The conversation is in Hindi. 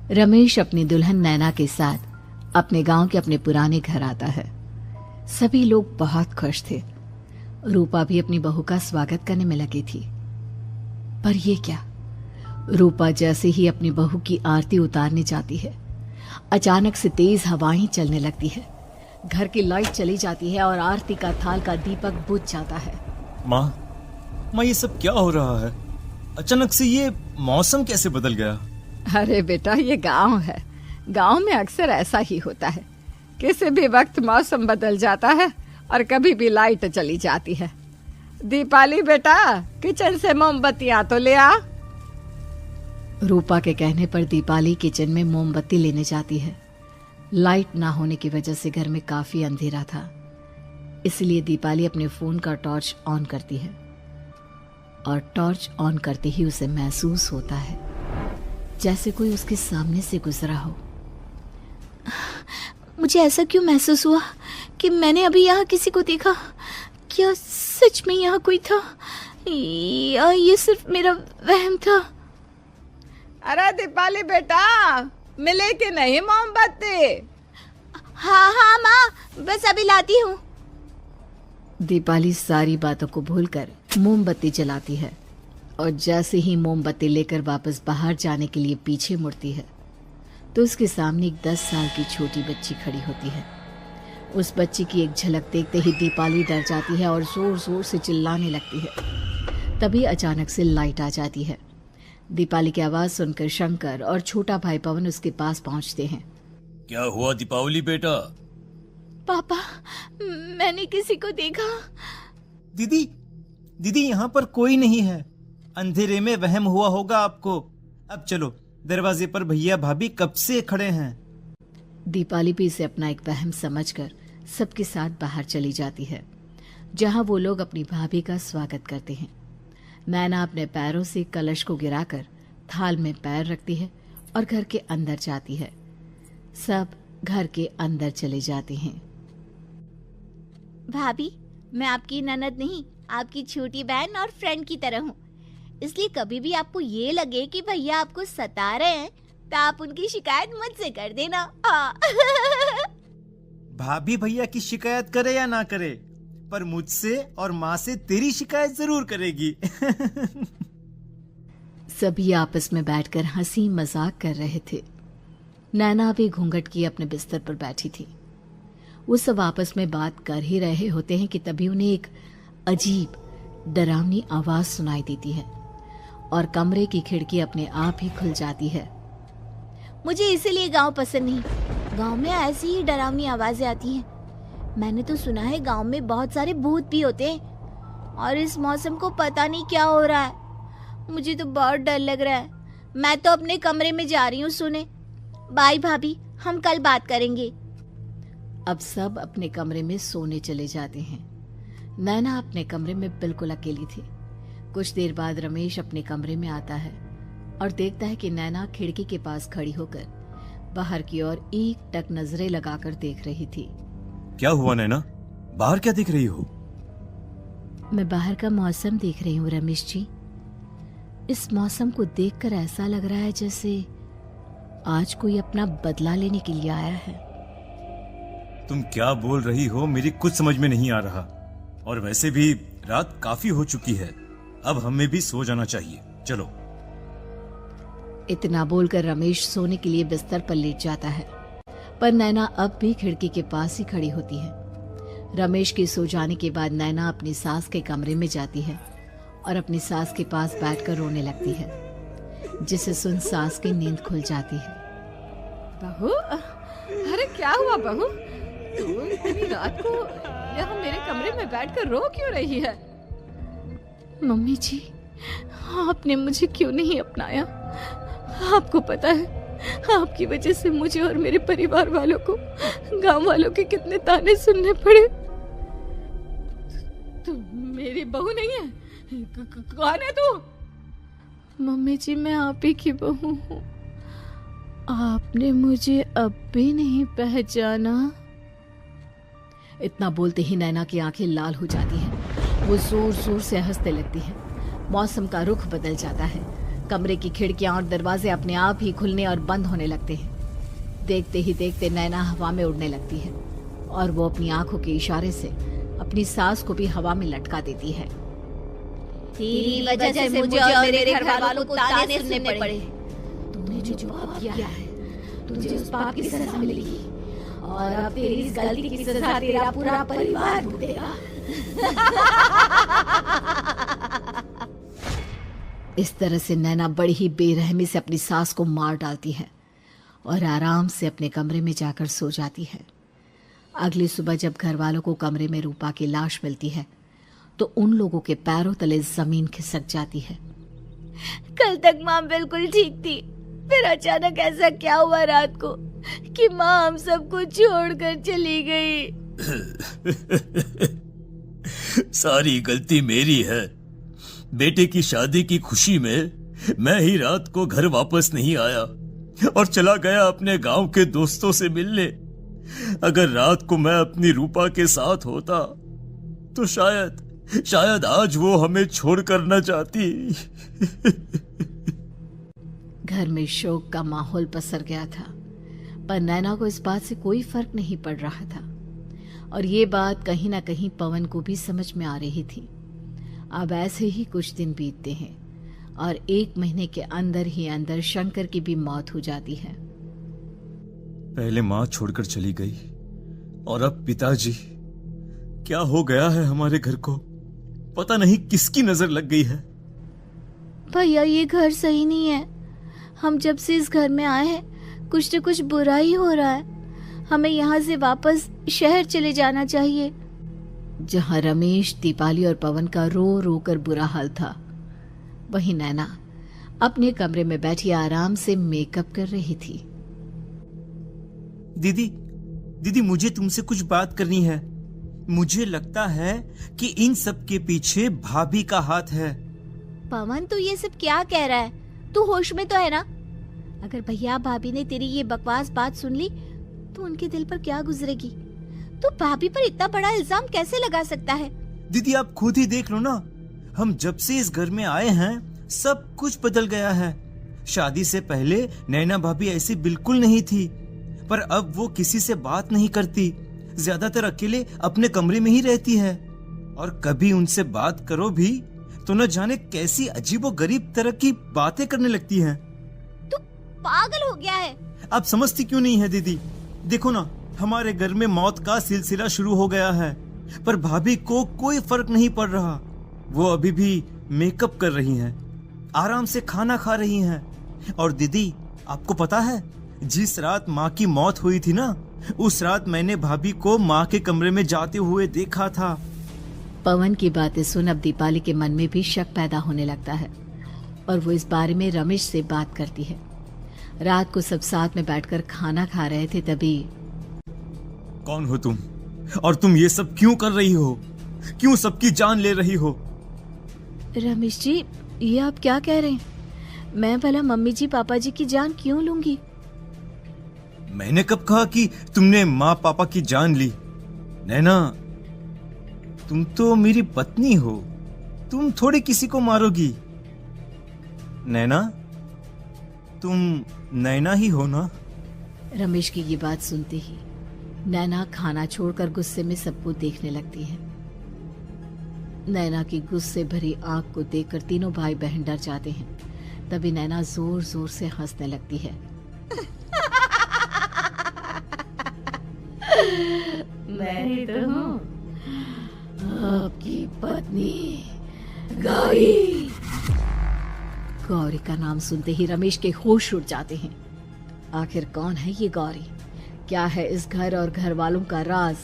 रमेश अपनी दुल्हन नैना के साथ अपने गांव के अपने पुराने घर आता है। सभी लोग बहुत खुश थे। रूपा भी अपनी बहू का स्वागत करने में लगी थी। पर ये क्या, रूपा जैसे ही अपनी बहू की आरती उतारने जाती है, अचानक से तेज हवाएं चलने लगती है। घर की लाइट चली जाती है और आरती का थाल का दीपक बुझ जाता है। माँ, ये सब क्या हो रहा है? अचानक से ये मौसम कैसे बदल गया? अरे बेटा, ये गांव है। गांव में अक्सर ऐसा ही होता है। किसी भी वक्त मौसम बदल जाता है और कभी भी लाइट चली जाती है। दीपाली बेटा, किचन से मोमबत्तियां तो ले आ। रूपा के कहने पर दीपाली किचन में मोमबत्ती लेने जाती है। लाइट ना होने की वजह से घर में काफी अंधेरा था, इसलिए दीपाली अपने फोन का टॉर्च ऑन करती है और टॉर्च ऑन करते ही उसे महसूस होता है जैसे कोई उसके सामने से गुजरा हो। मुझे ऐसा क्यों महसूस हुआ कि मैंने अभी यहाँ किसी को देखा? क्या सच में यहाँ कोई था या ये सिर्फ मेरा वहम था? अरे दीपाली बेटा, मिले कि नहीं मोमबत्ती? हाँ माँ, बस अभी लाती हूँ। दीपाली सारी बातों को भूलकर मोमबत्ती जलाती है और जैसे ही मोमबत्ती लेकर वापस बाहर जाने के लिए पीछे मुड़ती है तो उसके सामने एक 10 साल की छोटी बच्ची खड़ी होती है। उस बच्ची की एक झलक देखते ही दीपाली डर जाती है और जोर जोर से चिल्लाने लगती है। तभी अचानक से लाइट आ जाती है। दीपाली की आवाज सुनकर शंकर और छोटा भाई पवन उसके पास पहुंचते हैं। क्या हुआ दीपावली बेटा? पापा, मैंने किसी को देखा। दीदी यहाँ पर कोई नहीं है। अंधेरे में वहम हुआ होगा आपको। अब चलो, दरवाजे पर भैया भाभी कब से खड़े हैं। दीपाली भी इसे अपना एक वहम समझकर सबके साथ बाहर चली जाती है, जहां वो लोग अपनी भाभी का स्वागत करते हैं। नैना अपने पैरों से कलश को गिराकर थाल में पैर रखती है और घर के अंदर जाती है। सब घर के अंदर चले जाते हैं। भाभी, मैं आपकी ननद नहीं, आपकी छोटी बहन और फ्रेंड की तरह हूँ। इसलिए कभी भी आपको ये लगे कि भैया आपको सता रहे हैं तो आप उनकी शिकायत मुझसे कर देना। भाभी भैया की शिकायत करे या ना करे, पर मुझसे और माँ से तेरी शिकायत जरूर करेगी। सभी आपस में बैठकर हंसी मजाक कर रहे थे। नैना भी घूंघट किए अपने बिस्तर पर बैठी थी। वो सब आपस में बात कर ही रहे होते हैं कि तभी उन्हें एक अजीब डरावनी आवाज सुनाई देती है और कमरे की खिड़की अपने आप ही खुल जाती है। मुझे इसीलिए गांव पसंद नहीं। गांव में ऐसी ही डरावनी आवाजें आती हैं। मैंने तो सुना है गांव में बहुत सारे भूत भी होते हैं और इस मौसम को पता नहीं क्या हो रहा है। मुझे तो बहुत डर लग रहा है। मैं तो अपने कमरे में जा रही हूँ सोने। बाय भाभी, हम कल बात करेंगे। अब सब अपने कमरे में सोने चले जाते हैं। नैना अपने कमरे में बिल्कुल अकेली थी। कुछ देर बाद रमेश अपने कमरे में आता है और देखता है कि नैना खिड़की के पास खड़ी होकर बाहर की ओर एक टक नजरें लगाकर देख रही थी। क्या हुआ नैना? बाहर क्या देख रही हो? मैं बाहर का मौसम देख रही हूँ रमेश जी। इस मौसम को देखकर ऐसा लग रहा है जैसे आज कोई अपना बदला लेने के लिए आया है। तुम क्या बोल रही हो? मेरी कुछ समझ में नहीं आ रहा। और वैसे भी रात काफी हो चुकी है, अब हमें भी सो जाना चाहिए। चलो। इतना बोलकर रमेश सोने के लिए बिस्तर पर लेट जाता है, पर नैना अब भी खिड़की के पास ही खड़ी होती है। रमेश के सो जाने के बाद नैना अपनी सास के कमरे में जाती है और अपनी सास के पास बैठकर रोने लगती है, जिसे सुन सास की नींद खुल जाती है। बहू, अरे क्या हुआ बहू? तू इतनी रात को यहाँ मेरे कमरे में बैठकर रो क्यों रही है? मम्मी जी, आपने मुझे क्यों नहीं अपनाया? आपको पता है, आपकी वजह से मुझे और मेरे परिवार वालों को गांव वालों के कितने ताने सुनने पड़े। तू मेरी बहू नहीं है? कौन है तू? मम्मी जी, मैं आप ही की बहू हूँ। आपने मुझे अब भी नहीं पहचाना? इतना बोलते ही नैना की आंखें लाल हो जाती हैं। वो जोर जोर से हंसने लगती है। मौसम का रुख बदल जाता है। कमरे की खिड़कियां और दरवाजे अपने आप ही खुलने और बंद होने लगते हैं। देखते ही देखते नैना हवा में उड़ने लगती है और वो अपनी आंखों के इशारे से अपनी सास को भी हवा में लटका देती है। तेरी वजह से मुझे और मेरे घर वालों को ताने सुनने पड़े। तूने जो पाप किया है तुझे उस पाप की सजा मिलेगी और अब तेरी इस गलती की सजा तेरा पूरा परिवार भुगतेगा। इस तरह से नैना बड़ी ही बेरहमी से अपनी सास को मार डालती है और आराम से अपने कमरे में जाकर सो जाती है। अगली सुबह जब घर वालों को कमरे में रूपा की लाश मिलती है तो उन लोगों के पैरों तले जमीन खिसक जाती है। कल तक माँ बिल्कुल ठीक थी, फिर अचानक ऐसा क्या हुआ रात को कि माँ हम सबको छोड़कर चली गई। सारी गलती मेरी है। बेटे की शादी की खुशी में मैं ही रात को घर वापस नहीं आया और चला गया अपने गांव के दोस्तों से मिलने। अगर रात को मैं अपनी रूपा के साथ होता तो शायद आज वो हमें छोड़कर न जाती। घर में शोक का माहौल पसर गया था, पर नैना को इस बात से कोई फर्क नहीं पड़ रहा था और ये बात कहीं ना कहीं पवन को भी समझ में आ रही थी। अब ऐसे ही कुछ दिन बीतते हैं और 1 महीने के अंदर ही अंदर शंकर की भी मौत हो जाती है। पहले माँ छोड़कर चली गई और अब पिताजी। क्या हो गया है हमारे घर को? पता नहीं किसकी नजर लग गई है। भैया ये घर सही नहीं है। हम जब से इस घर में आए हैं कुछ न कुछ बुरा ही हो रहा है। हमें यहाँ से वापस शहर चले जाना चाहिए। जहाँ रमेश, दीपाली और पवन का रो रो कर बुरा हाल था, वहीं नैना अपने कमरे में बैठी आराम से मेकअप कर रही थी। दीदी मुझे तुमसे कुछ बात करनी है। मुझे लगता है कि इन सब के पीछे भाभी का हाथ है। पवन तू ये सब क्या कह रहा है? तू होश में तो है ना? अगर भैया भाभी ने तेरी ये बकवास बात सुन ली तो उनके दिल पर क्या गुजरेगी? तू भाभी पर इतना बड़ा इल्जाम कैसे लगा सकता है? दीदी आप खुद ही देख लो ना, हम जब से इस घर में आए हैं सब कुछ बदल गया है। शादी से पहले नैना भाभी ऐसी बिल्कुल नहीं थी, पर अब वो किसी से बात नहीं करती, ज्यादातर अकेले अपने कमरे में ही रहती है और कभी उनसे बात करो भी तो न जाने कैसी अजीबोगरीब तरह की बातें करने लगती हैं। तू पागल हो गया है? आप समझती क्यों नहीं है दीदी? देखो ना, हमारे घर में मौत का सिलसिला शुरू हो गया है, पर भाभी को कोई फर्क नहीं पड़ रहा। वो अभी भी मेकअप कर रही हैं, आराम से खाना खा रही हैं। और दीदी आपको पता है, जिस रात माँ की मौत हुई थी ना, उस रात मैंने भाभी को माँ के कमरे में जाते हुए देखा था। पवन की बातें सुन अब दीपाली के मन में भी शक पैदा होने लगता है और वो इस बारे में रमेश से बात करती है। रात को सब साथ में बैठकर खाना खा रहे थे, तभी कौन हो तुम और तुम ये सब क्यों कर रही हो? क्यों सबकी जान ले रही हो? रमेश जी, ये आप क्या कह रहे हैं? मैं भला मम्मी जी पापा जी की जान क्यों लूंगी? मैंने कब कहा कि तुमने माँ पापा की जान ली? नैना, तुम तो मेरी पत्नी हो, तुम थोड़ी किसी को मारोगी। नैना, तुम नैना ही हो ना? रमेश की ये बात सुनते ही नैना खाना छोड़कर गुस्से में सबको देखने लगती है। नैना की गुस्से भरी आंख को देखकर तीनों भाई बहन डर जाते हैं। तभी नैना जोर जोर से हंसने लगती है। मैं तो हूँ आपकी पत्नी गौरी। गौरी का नाम सुनते ही रमेश के होश उड़ जाते हैं। आखिर कौन है ये गौरी? क्या है इस घर और घर वालों का राज?